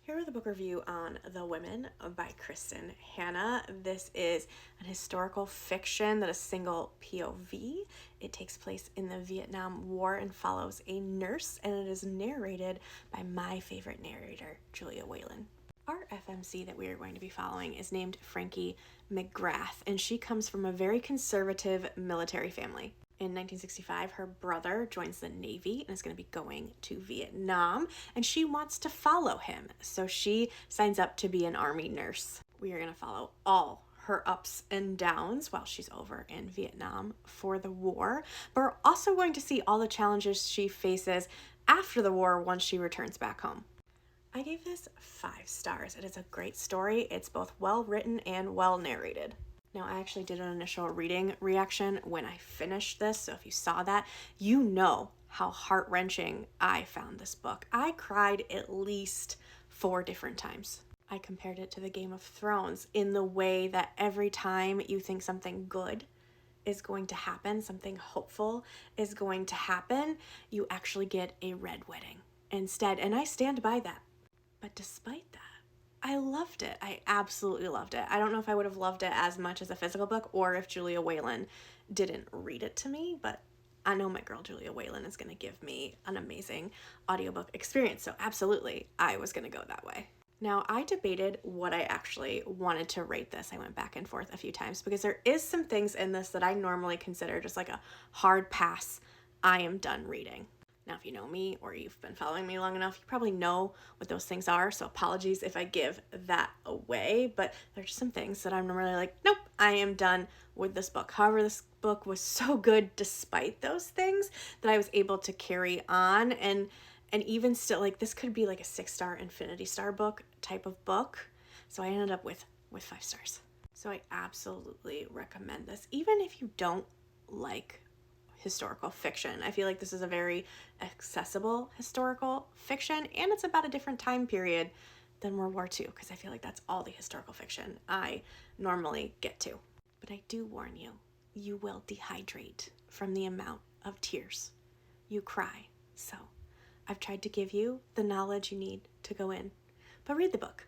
Here with a book review on The Women by Kristen Hanna. This is an historical fiction that is single POV. It takes place in the Vietnam War and follows a nurse, and it is narrated by my favorite narrator, Julia Whelan. Our FMC that we are going to be following is named Frankie McGrath, and she comes from a very conservative military family. In 1965, her brother joins the Navy and is going to be going to Vietnam, and she wants to follow him. So she signs up to be an Army nurse. We are going to follow all her ups and downs while she's over in Vietnam for the war, but we're also going to see all the challenges she faces after the war once she returns back home. I gave this 5 stars. It is a great story. It's both well written and well narrated. Now, I actually did an initial reading reaction when I finished this, so if you saw that, you know how heart-wrenching I found this book. I cried at least 4 different times. I compared it to the Game of Thrones in the way that every time you think something good is going to happen, something hopeful is going to happen, you actually get a red wedding instead, and I stand by that. But despite that, I loved it. I absolutely loved it. I don't know if I would have loved it as much as a physical book or if Julia Whelan didn't read it to me, but I know my girl Julia Whelan is going to give me an amazing audiobook experience, so absolutely, I was going to go that way. Now, I debated what I actually wanted to rate this. I went back and forth a few times because there is some things in this that I normally consider just like a hard pass. I am done reading. Now, if you know me or you've been following me long enough, you probably know what those things are, so apologies if I give that away, but there's some things that I'm normally like, nope, I am done with this book. However, this book was so good despite those things that I was able to carry on, and even still, like, this could be like a 6-star Infinity Star book type of book, so I ended up with 5 stars. So I absolutely recommend this, even if you don't like historical fiction. I feel like this is a very accessible historical fiction, and it's about a different time period than World War II, because I feel like that's all the historical fiction I normally get to. But I do warn you, you will dehydrate from the amount of tears you cry. So I've tried to give you the knowledge you need to go in, but read the book.